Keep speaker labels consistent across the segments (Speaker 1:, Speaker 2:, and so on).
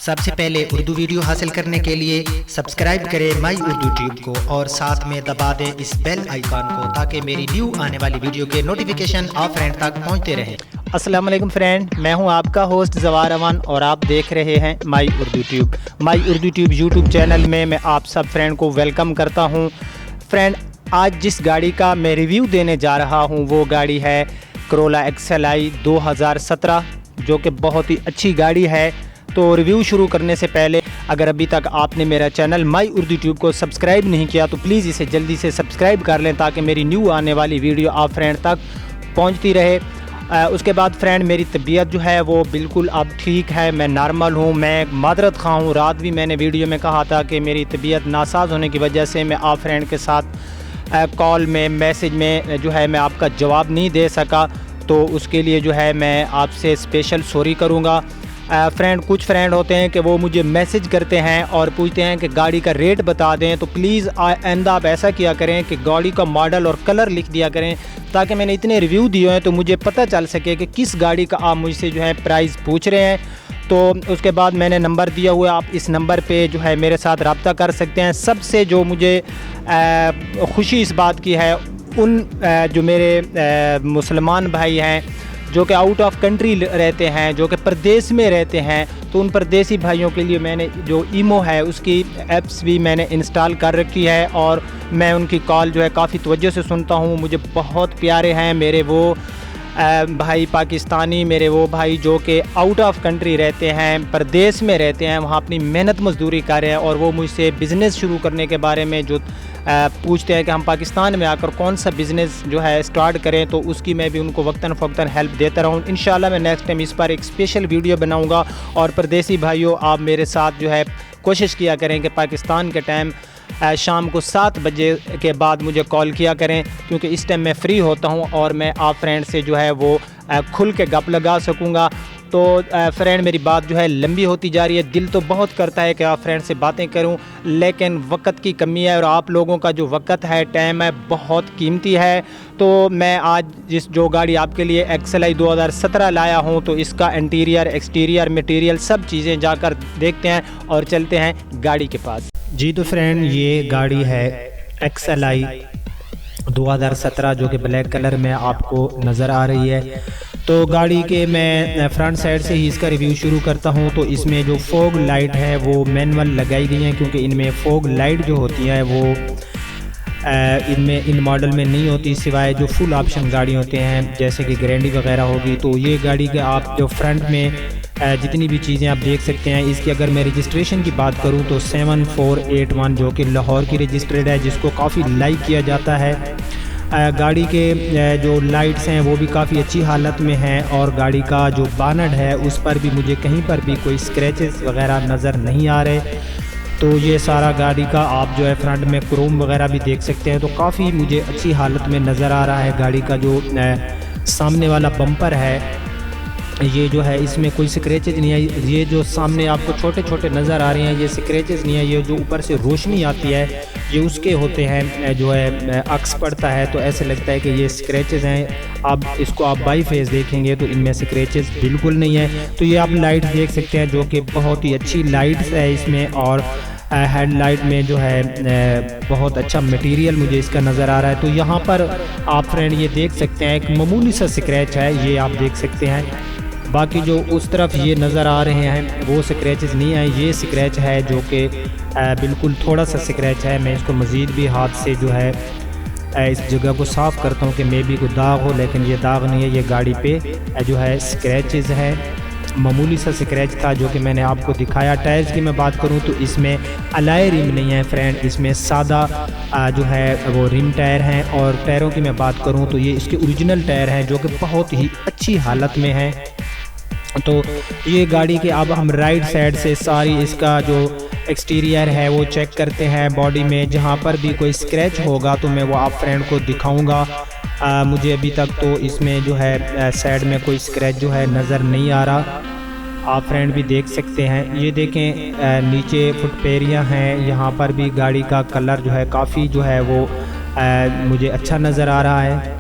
Speaker 1: सबसे पहले उर्दू वीडियो हासिल करने के लिए सब्सक्राइब करें माई उर्दू ट्यूब को और साथ में दबा दें इस बेल आइकॉन को ताकि मेरी न्यू आने वाली वीडियो के नोटिफिकेशन आप फ्रेंड तक पहुंचते रहें।
Speaker 2: अस्सलाम वालेकुम फ्रेंड, मैं हूं आपका होस्ट जवार अमान और आप देख रहे हैं माई उर्दू ट्यूब। माई उर्दू ट्यूब यूट्यूब चैनल में मैं आप सब फ्रेंड को वेलकम करता हूं। फ्रेंड, आज जिस गाड़ी का मैं रिव्यू देने जा रहा हूं वो गाड़ी है Corolla XLI 2017, जो कि बहुत ही अच्छी गाड़ी है। तो रिव्यू शुरू करने से पहले अगर अभी तक आपने मेरा चैनल माई उर्दू ट्यूब को सब्सक्राइब नहीं किया तो प्लीज़ इसे जल्दी से सब्सक्राइब कर लें ताकि मेरी न्यू आने वाली वीडियो आप फ्रेंड तक पहुंचती रहे। उसके बाद फ्रेंड, मेरी तबीयत जो है वो बिल्कुल अब ठीक है, मैं नॉर्मल हूँ। मैं मादरत खा हूँ। रात भी मैंने वीडियो में कहा था कि मेरी तबीयत नासाज होने की वजह से मैं आप फ्रेंड के साथ कॉल में मैसेज में जो है मैं आपका जवाब नहीं दे सका, तो उसके लिए जो है मैं आपसे स्पेशल सॉरी करूँगा। फ्रेंड, कुछ फ्रेंड होते हैं कि वो मुझे मैसेज करते हैं और पूछते हैं कि गाड़ी का रेट बता दें, तो प्लीज़ आइंदा आप ऐसा किया करें कि गाड़ी का मॉडल और कलर लिख दिया करें ताकि मैंने इतने रिव्यू दिए हैं तो मुझे पता चल सके कि किस गाड़ी का आप मुझसे जो है प्राइस पूछ रहे हैं। तो उसके बाद मैंने नंबर दिया हुआ है, आप इस नंबर पे जो है मेरे साथ रब्ता कर सकते हैं। सबसे जो मुझे खुशी इस बात की है, उन जो मेरे मुसलमान भाई हैं जो कि आउट ऑफ कंट्री रहते हैं, जो कि प्रदेश में रहते हैं, तो उन परदेसी भाइयों के लिए मैंने जो ईमो है उसकी ऐप्स भी मैंने इंस्टॉल कर रखी है और मैं उनकी कॉल जो है काफ़ी तवज्जो से सुनता हूँ। मुझे बहुत प्यारे हैं मेरे वो भाई पाकिस्तानी, मेरे वो भाई जो कि आउट ऑफ कंट्री रहते हैं, प्रदेश में रहते हैं, वहाँ अपनी मेहनत मजदूरी कर रहे हैं और वो मुझसे बिज़नेस शुरू करने के बारे में जो पूछते हैं कि हम पाकिस्तान में आकर कौन सा बिज़नेस जो है स्टार्ट करें, तो उसकी मैं भी उनको वक्तन फ़वक्तन हेल्प देता रहूँ। इंशाल्लाह मैं नेक्स्ट टाइम इस पर एक स्पेशल वीडियो बनाऊँगा। और परदेसी भाइयों, आप मेरे साथ जो है कोशिश किया करें कि पाकिस्तान के टाइम शाम को 7 बजे के बाद मुझे कॉल किया करें, क्योंकि इस टाइम मैं फ्री होता हूं और मैं आप फ्रेंड से जो है वो खुल के गप लगा सकूंगा। तो फ्रेंड, मेरी बात जो है लंबी होती जा रही है। दिल तो बहुत करता है कि आप फ्रेंड से बातें करूं, लेकिन वक्त की कमी है और आप लोगों का जो वक्त है, टाइम है, बहुत कीमती है। तो मैं आज जो गाड़ी आपके लिए XLI 2017 लाया हूं, तो इसका इंटीरियर, एक्सटीरियर, मटेरियल सब चीज़ें जाकर देखते हैं और चलते हैं गाड़ी के पास। जी तो फ्रेंड, ये गाड़ी है XLI 2017 जो कि ब्लैक कलर में आपको नज़र आ रही है। तो गाड़ी के मैं फ्रंट साइड से ही इसका रिव्यू शुरू करता हूं। तो इसमें जो फॉग लाइट है वो मैनुअल लगाई गई हैं, क्योंकि इनमें फॉग लाइट जो होती है वो इन मॉडल में नहीं होती, सिवाय जो फुल ऑप्शन गाड़ी होते हैं जैसे कि ग्रैंडी वगैरह होगी। तो ये गाड़ी के आप जो फ्रंट में जितनी भी चीज़ें आप देख सकते हैं, इसकी अगर मैं रजिस्ट्रेशन की बात करूं तो 7481 जो कि लाहौर की रजिस्टर्ड है, जिसको काफ़ी लाइक किया जाता है। गाड़ी के जो लाइट्स हैं वो भी काफ़ी अच्छी हालत में हैं और गाड़ी का जो बानट है उस पर भी मुझे कहीं पर भी कोई स्क्रैचेस वगैरह नज़र नहीं आ रहे। तो ये सारा गाड़ी का आप जो है फ्रंट में क्रोम वगैरह भी देख सकते हैं, तो काफ़ी मुझे अच्छी हालत में नज़र आ रहा है। गाड़ी का जो सामने वाला बम्पर है ये जो है इसमें कोई स्क्रैचेज नहीं है। ये जो सामने आपको छोटे छोटे नज़र आ रहे हैं ये स्क्रैचेज नहीं है, ये जो ऊपर से रोशनी आती है ये उसके होते हैं, जो है अक्स पड़ता है तो ऐसे लगता है कि ये स्क्रैचेज हैं। अब इसको आप बाई फेस देखेंगे तो इनमें स्क्रैचेज बिल्कुल नहीं है। तो ये आप लाइट देख सकते हैं जो कि बहुत ही अच्छी लाइट्स है इसमें, और हेडलाइट में जो है बहुत अच्छा मटेरियल मुझे इसका नज़र आ रहा है। तो यहाँ पर आप फ्रेंड ये देख सकते हैं एक मामूली सा स्क्रैच है, ये आप देख सकते हैं। बाकी जो उस तरफ ये नज़र आ रहे हैं वो स्क्रैचेस नहीं है, ये स्क्रैच है जो कि बिल्कुल थोड़ा सा स्क्रैच है। मैं इसको मज़ीद भी हाथ से जो है इस जगह को साफ़ करता हूँ कि मे भी कोई दाग हो, लेकिन ये दाग नहीं है, ये गाड़ी पे जो है स्क्रैचेस है, मामूली सा स्क्रैच था जो कि मैंने आपको दिखाया। टायर्स की मैं बात करूं तो इसमें अलॉय रिम नहीं है फ्रेंड, इसमें सादा जो है वो रिम टायर हैं। और टायरों की मैं बात करूं तो ये इसके ओरिजिनल टायर हैं जो कि बहुत ही अच्छी हालत में हैं। तो ये गाड़ी के अब हम राइट साइड से सारी इसका जो एक्सटीरियर है वो चेक करते हैं। बॉडी में जहाँ पर भी कोई स्क्रैच होगा तो मैं वो आप फ्रेंड को दिखाऊंगा। मुझे अभी तक तो इसमें जो है साइड में कोई स्क्रैच जो है नज़र नहीं आ रहा, आप फ्रेंड भी देख सकते हैं। ये देखें नीचे फुटपेरियाँ हैं, यहाँ पर भी गाड़ी का कलर जो है काफ़ी जो है वो मुझे अच्छा नज़र आ रहा है।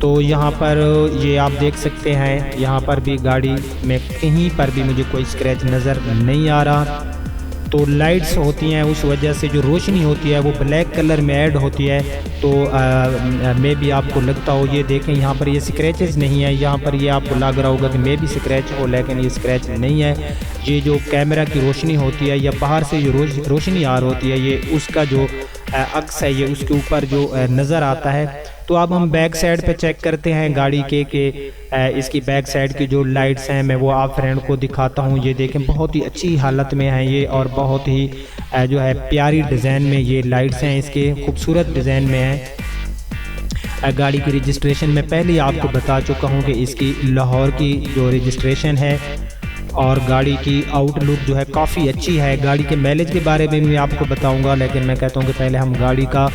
Speaker 2: तो यहाँ पर ये आप देख सकते हैं, यहाँ पर भी गाड़ी में कहीं पर भी मुझे कोई स्क्रैच नज़र नहीं आ रहा। तो लाइट्स होती हैं, उस वजह से जो रोशनी होती है वो ब्लैक कलर में ऐड होती है। तो मे भी आपको लगता हो, ये देखें यहाँ पर ये स्क्रैचेस नहीं है, यहाँ पर ये आपको लग रहा होगा कि मे भी स्क्रैच हो, लेकिन ये स्क्रैच नहीं है। ये जो कैमरा की रोशनी होती है या बाहर से जो रोशनी आ रही होती है, ये उसका जो अक्स है ये उसके ऊपर जो नज़र आता है। तो अब हम बैक साइड पे चेक करते हैं गाड़ी के इसकी बैक साइड की जो लाइट्स हैं मैं वो आप फ्रेंड को दिखाता हूँ। ये देखें बहुत ही अच्छी हालत में है ये, और बहुत ही जो है प्यारी डिज़ाइन में ये लाइट्स हैं, इसके खूबसूरत डिज़ाइन में है। गाड़ी की रजिस्ट्रेशन मैं पहले ही आपको बता चुका हूँ कि इसकी लाहौर की जो रजिस्ट्रेशन है, और गाड़ी की आउटलुक जो है काफ़ी अच्छी है। गाड़ी के माइलेज के बारे में मैं आपको बताऊंगा, लेकिन मैं कहता हूं कि पहले हम गाड़ी का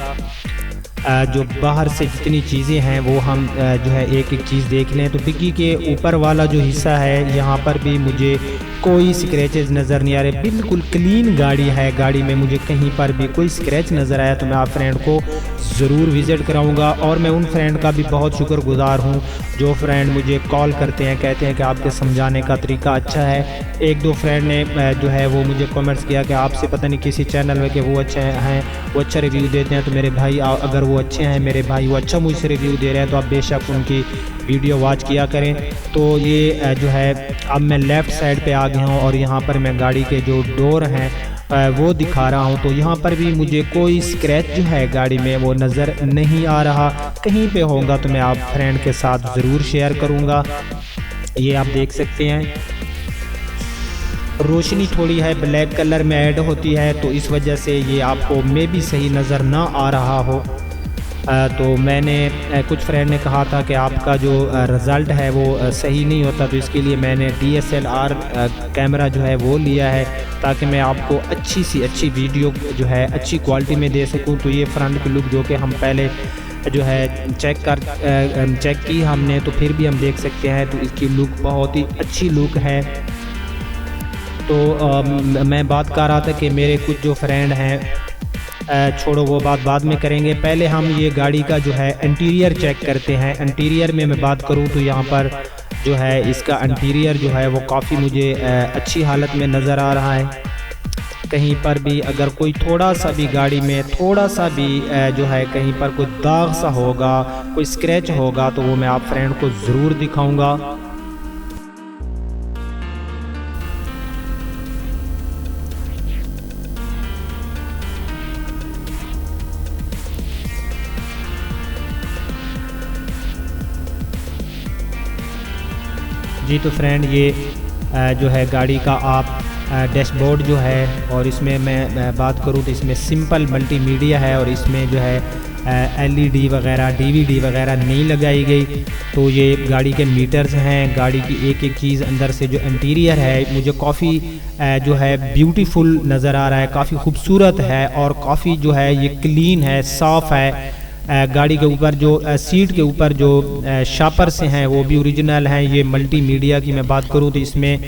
Speaker 2: जो बाहर से जितनी चीज़ें हैं वो हम जो है एक एक चीज़ देख लें। तो डिग्गी के ऊपर वाला जो हिस्सा है यहाँ पर भी मुझे कोई स्क्रैचेस नज़र नहीं आ रहे, बिल्कुल क्लीन गाड़ी है। गाड़ी में मुझे कहीं पर भी कोई स्क्रैच नज़र आया तो मैं आप फ्रेंड को ज़रूर विज़िट कराऊंगा। और मैं उन फ्रेंड का भी बहुत शुक्रगुजार हूं जो फ्रेंड मुझे कॉल करते हैं, कहते हैं कि आपके समझाने का तरीका अच्छा है। एक दो फ्रेंड ने जो है वो मुझे कमेंट्स किया कि आपसे पता नहीं किसी चैनल में कि वो अच्छे हैं, वो अच्छा रिव्यू देते हैं। तो मेरे भाई अगर वो अच्छे हैं, मेरे भाई वो अच्छा मुझसे रिव्यू दे रहे हैं, तो आप बेशक उनकी वीडियो वॉच किया करें। तो ये जो है अब मैं लेफ़्ट साइड पे आ गया हूँ और यहाँ पर मैं गाड़ी के जो डोर हैं वो दिखा रहा हूँ। तो यहाँ पर भी मुझे कोई स्क्रैच जो है गाड़ी में वो नज़र नहीं आ रहा। कहीं पे होगा तो मैं आप फ्रेंड के साथ ज़रूर शेयर करूँगा। ये आप देख सकते हैं रोशनी थोड़ी है ब्लैक कलर में ऐड होती है, तो इस वजह से ये आपको मे भी सही नज़र ना आ रहा हो। तो मैंने कुछ फ्रेंड ने कहा था कि आपका जो रिज़ल्ट है वो सही नहीं होता, तो इसके लिए मैंने DSLR कैमरा जो है वो लिया है ताकि मैं आपको अच्छी सी अच्छी वीडियो जो है अच्छी क्वालिटी में दे सकूं। तो ये फ्रंट की लुक जो कि हम पहले जो है चेक की हमने, तो फिर भी हम देख सकते हैं तो इसकी लुक बहुत ही अच्छी लुक है। तो मैं बात कर रहा था कि मेरे कुछ जो फ्रेंड हैं, छोड़ो वो बात बाद में करेंगे, पहले हम ये गाड़ी का जो है इंटीरियर चेक करते हैं। इंटीरियर में मैं बात करूं तो यहाँ पर जो है इसका इंटीरियर जो है वो काफ़ी मुझे अच्छी हालत में नज़र आ रहा है। कहीं पर भी अगर कोई थोड़ा सा भी गाड़ी में थोड़ा सा भी जो है कहीं पर कोई दाग सा होगा, कोई स्क्रैच होगा, तो वो मैं आप फ्रेंड को ज़रूर दिखाऊंगा। जी तो फ्रेंड ये जो है गाड़ी का आप डैशबोर्ड जो है, और इसमें मैं बात करूँ तो इसमें सिंपल मल्टीमीडिया है और इसमें जो है LED वगैरह DVD वगैरह नहीं लगाई गई। तो ये गाड़ी के मीटर्स हैं, गाड़ी की एक एक चीज़ अंदर से जो इंटीरियर है मुझे काफ़ी जो है ब्यूटीफुल नज़र आ रहा है, काफ़ी खूबसूरत है और काफ़ी जो है ये क्लीन है, साफ़ है। गाड़ी के ऊपर जो सीट के ऊपर जो शापर्स हैं वो भी ओरिजिनल हैं। ये मल्टीमीडिया की मैं बात करूँ तो इसमें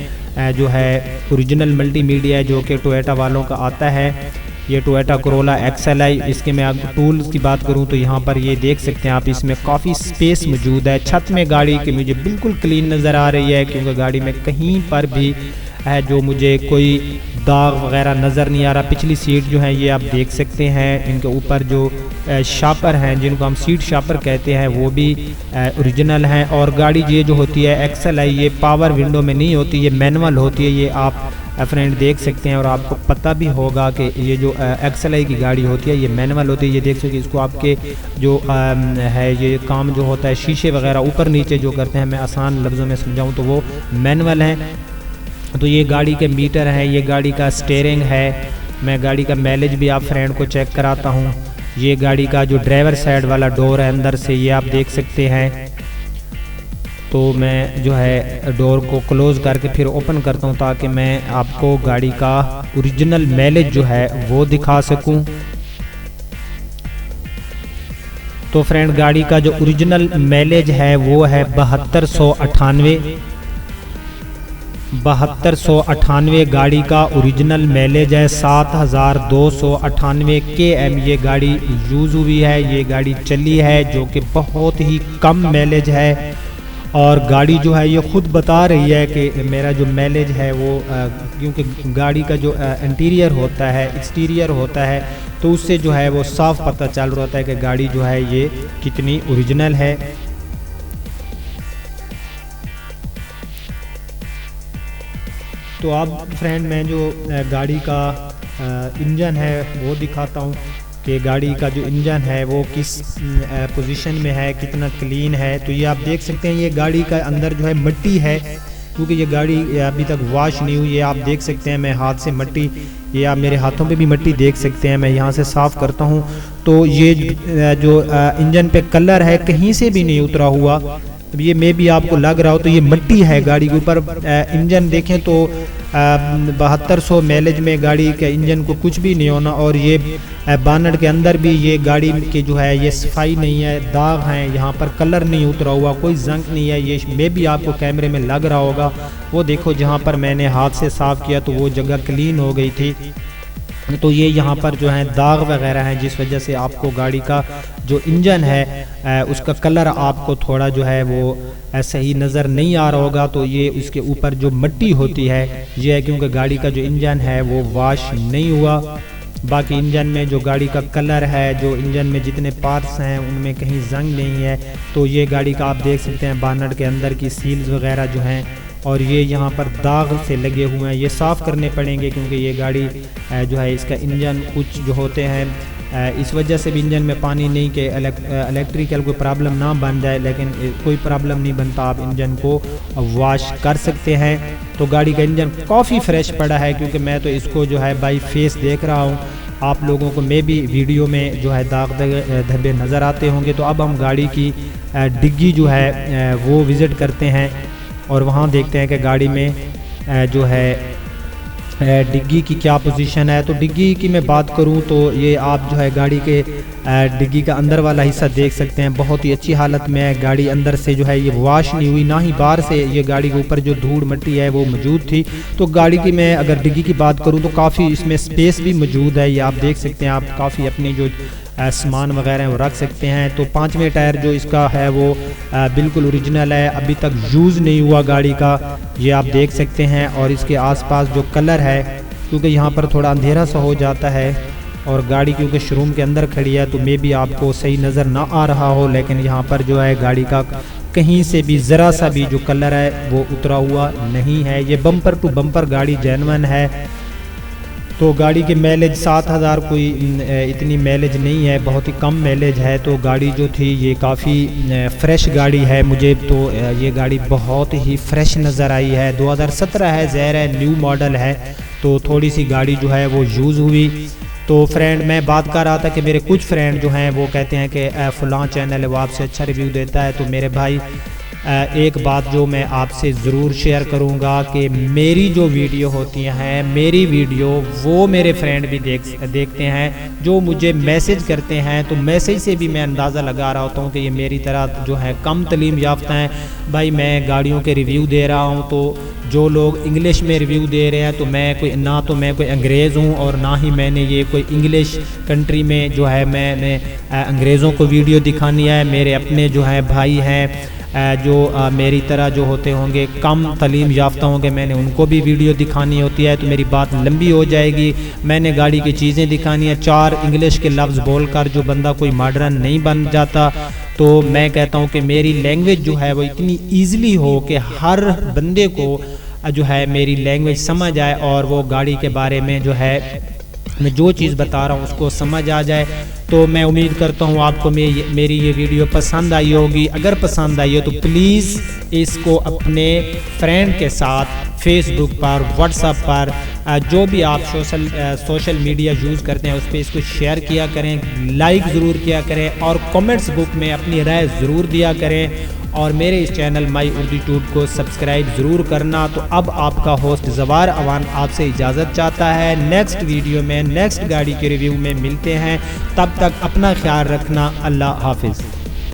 Speaker 2: जो है ओरिजिनल मल्टीमीडिया जो कि टोयोटा वालों का आता है, ये टोयोटा कोरोला XLI। इसके मैं टूल्स की बात करूं तो यहाँ पर ये देख सकते हैं आप, इसमें काफ़ी स्पेस मौजूद है। छत में गाड़ी की मुझे बिल्कुल क्लीन नज़र आ रही है, क्योंकि गाड़ी में कहीं पर भी है जो मुझे कोई दाग वगैरह नज़र नहीं आ रहा। पिछली सीट जो है ये आप देख सकते हैं, इनके ऊपर जो शापर हैं जिनको हम सीट शापर कहते हैं वो भी ओरिजिनल हैं। और गाड़ी ये जो होती है XLI ये पावर विंडो में नहीं होती, ये मैनुअल होती है। ये आप फ्रेंड देख सकते हैं और आपको पता भी होगा कि ये जो XLI की गाड़ी होती है ये मैनुअल होती है। ये देख सकते हैं, इसको आपके जो है ये काम जो होता है शीशे वगैरह ऊपर नीचे जो करते हैं, मैं आसान लफ्ज़ों में समझाऊँ तो वो मैनुअल है। तो ये गाड़ी के मीटर हैं, ये गाड़ी का स्टीयरिंग है। मैं गाड़ी का माइलेज भी आप फ्रेंड को चेक कराता हूँ। ये गाड़ी का जो ड्राइवर साइड वाला डोर है अंदर से ये आप देख सकते हैं। तो मैं जो है डोर को क्लोज़ करके फिर ओपन करता हूँ ताकि मैं आपको गाड़ी का ओरिजिनल माइलेज जो है वो दिखा सकूँ। तो फ्रेंड गाड़ी का जो ओरिजिनल माइलेज है वो है 7298। 7298 गाड़ी का ओरिजिनल माइलेज है। 7298 km ये गाड़ी यूज़ हुई है, ये गाड़ी चली है, जो कि बहुत ही कम माइलेज है। और गाड़ी जो है ये ख़ुद बता रही है कि मेरा जो माइलेज है वो क्योंकि गाड़ी का जो इंटीरियर होता है, एक्सटीरियर होता है, तो उससे जो है वो साफ पता चल रहा होता है कि गाड़ी जो है ये कितनी ओरिजिनल है। तो अब फ्रेंड मैं जो गाड़ी का इंजन है वो दिखाता हूँ कि गाड़ी का जो इंजन है वो किस पोजीशन में है, कितना क्लीन है। तो ये आप देख सकते हैं, ये गाड़ी का अंदर जो है मिट्टी है, क्योंकि ये गाड़ी अभी तक वॉश नहीं हुई है। आप देख सकते हैं मैं हाथ से मिट्टी, ये आप मेरे हाथों पे भी मिट्टी देख सकते हैं, मैं यहाँ से साफ़ करता हूँ। तो ये जो इंजन पे कलर है कहीं से भी नहीं उतरा हुआ। अब ये मे भी आपको लग रहा हो तो ये मिट्टी है गाड़ी के ऊपर। इंजन देखें तो 7200 माइलेज में गाड़ी के इंजन को कुछ भी नहीं होना। और ये बानट के अंदर भी ये गाड़ी की जो है ये सफाई नहीं है, दाग हैं, यहाँ पर कलर नहीं उतरा हुआ, कोई जंग नहीं है। ये मे भी आपको कैमरे में लग रहा होगा, वो देखो जहाँ पर मैंने हाथ से साफ़ किया तो वो जगह क्लीन हो गई थी। तो ये यहाँ पर जो है दाग वगैरह हैं, जिस वजह से आपको गाड़ी का जो इंजन है उसका कलर आपको थोड़ा जो है वो सही नज़र नहीं आ रहा होगा। तो ये उसके ऊपर जो मिट्टी होती है ये है क्योंकि गाड़ी का जो इंजन है वो वॉश नहीं हुआ। बाकी इंजन में जो गाड़ी का कलर है, जो इंजन में जितने पार्ट्स हैं उनमें कहीं जंग नहीं है। तो ये गाड़ी का आप देख सकते हैं बानट के अंदर की सील्स वगैरह जो हैं, और ये यहाँ पर दाग से लगे हुए हैं, ये साफ़ करने पड़ेंगे क्योंकि ये गाड़ी जो है इसका इंजन कुछ जो होते हैं इस वजह से भी इंजन में पानी नहीं कि इलेक्ट्रिकल कोई प्रॉब्लम ना बन जाए, लेकिन कोई प्रॉब्लम नहीं बनता, आप इंजन को वॉश कर सकते हैं। तो गाड़ी का इंजन काफ़ी फ्रेश पड़ा है, क्योंकि मैं तो इसको जो है बाई फेस देख रहा हूँ। आप लोगों को मे भी वीडियो में जो है दाग धब्बे नज़र आते होंगे। तो अब हम गाड़ी की डिग्गी जो है वो विज़िट करते हैं और वहाँ देखते हैं कि गाड़ी में जो है डिग्गी की क्या पोजीशन है। तो डिग्गी की मैं बात करूं तो ये आप जो है गाड़ी के डिग्गी का अंदर वाला हिस्सा देख सकते हैं, बहुत ही अच्छी हालत में है। गाड़ी अंदर से जो है ये वॉश नहीं हुई, ना ही बाहर से ये गाड़ी के ऊपर जो धूल मिट्टी है वो मौजूद थी। तो गाड़ी की मैं अगर डिग्गी की बात करूं तो काफ़ी इसमें स्पेस भी मौजूद है, ये आप देख सकते हैं। आप काफ़ी अपनी जो सामान वगैरह वो रख सकते हैं। तो 5वें टायर जो इसका है वो बिल्कुल ओरिजिनल है, अभी तक यूज़ नहीं हुआ गाड़ी का, ये आप देख सकते हैं। और इसके आसपास जो कलर है, क्योंकि यहाँ पर थोड़ा अंधेरा सा हो जाता है और गाड़ी क्योंकि शोरूम के अंदर खड़ी है तो मे भी आपको सही नज़र ना आ रहा हो, लेकिन यहाँ पर जो है गाड़ी का कहीं से भी ज़रा सा भी जो कलर है वो उतरा हुआ नहीं है। ये बम्पर टू बम्पर गाड़ी जेन्युइन है। तो गाड़ी की माइलेज 7000 कोई इतनी माइलेज नहीं है, बहुत ही कम माइलेज है। तो गाड़ी जो थी ये काफ़ी फ्रेश गाड़ी है, मुझे तो ये गाड़ी बहुत ही फ्रेश नज़र आई है। 2017 है, ज़ाहिर है न्यू मॉडल है, तो थोड़ी सी गाड़ी जो है वो यूज़ हुई। तो फ्रेंड मैं बात कर रहा था कि मेरे कुछ फ्रेंड जो हैं वो कहते हैं कि फ़लाँ चैनल है वो आपसे अच्छा रिव्यू देता है। तो मेरे भाई एक बात जो मैं आपसे ज़रूर शेयर करूंगा कि मेरी जो वीडियो होती हैं, मेरी वीडियो वो मेरे फ्रेंड भी देखते हैं जो मुझे मैसेज करते हैं। तो मैसेज से भी मैं अंदाज़ा लगा रहा होता हूँ कि ये मेरी तरह जो है कम तलीम याफ्ता हैं। भाई मैं गाड़ियों के रिव्यू दे रहा हूँ, तो जो लोग इंग्लिश में रिव्यू दे रहे हैं तो मैं कोई अंग्रेज़ हूँ और ना ही मैंने ये कोई इंग्लिश कंट्री में जो है मैंने अंग्रेज़ों को वीडियो दिखानी है। मेरे अपने जो है भाई हैं जो मेरी तरह जो होते होंगे कम तलीम याफ्ता होंगे, मैंने उनको भी वीडियो दिखानी होती है, तो मेरी बात लंबी हो जाएगी। मैंने गाड़ी की चीज़ें दिखानी है, 4 इंग्लिश के लफ्ज़ बोलकर जो बंदा कोई मॉडर्न नहीं बन जाता। तो मैं कहता हूँ कि मेरी लैंग्वेज जो है वो इतनी ईज़िली हो कि हर बंदे को जो है मेरी लैंग्वेज समझ आए और वो गाड़ी के बारे में जो है मैं जो चीज़ बता रहा हूँ उसको समझ आ जाए। तो मैं उम्मीद करता हूँ आपको मेरी ये वीडियो पसंद आई होगी। अगर पसंद आई हो तो प्लीज़ इसको अपने फ्रेंड के साथ फेसबुक पर, व्हाट्सएप पर, जो भी आप सोशल मीडिया यूज़ करते हैं उस पर इसको शेयर किया करें, लाइक ज़रूर किया करें और कमेंट्स बुक में अपनी राय ज़रूर दिया करें। और मेरे इस चैनल माई उर्दू ट्यूब को सब्सक्राइब ज़रूर करना। तो अब आपका होस्ट ज़वार अवान आपसे इजाज़त चाहता है। नेक्स्ट वीडियो में नेक्स्ट गाड़ी के रिव्यू में मिलते हैं, तब तक अपना ख्याल रखना। अल्लाह हाफिज़।